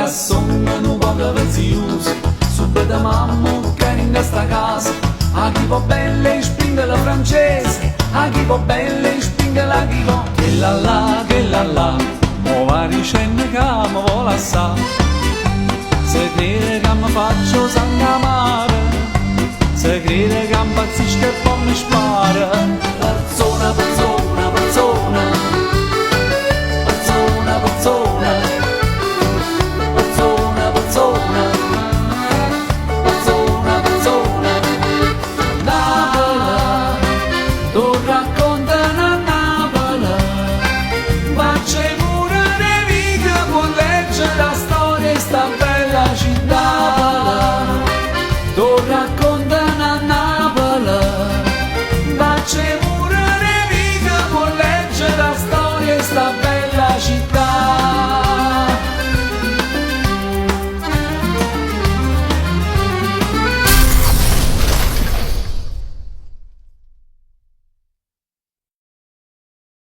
che sono un po' preziosi, subito mamma che in questa casa, a chi va bene spinge la francese, a chi va bene spinge la chico, che la la, mo va dicendo che mi vuole assare, se crede che mi faccio sangamare, se crede che impazzisco e poi mi spara, persona, persona, persona,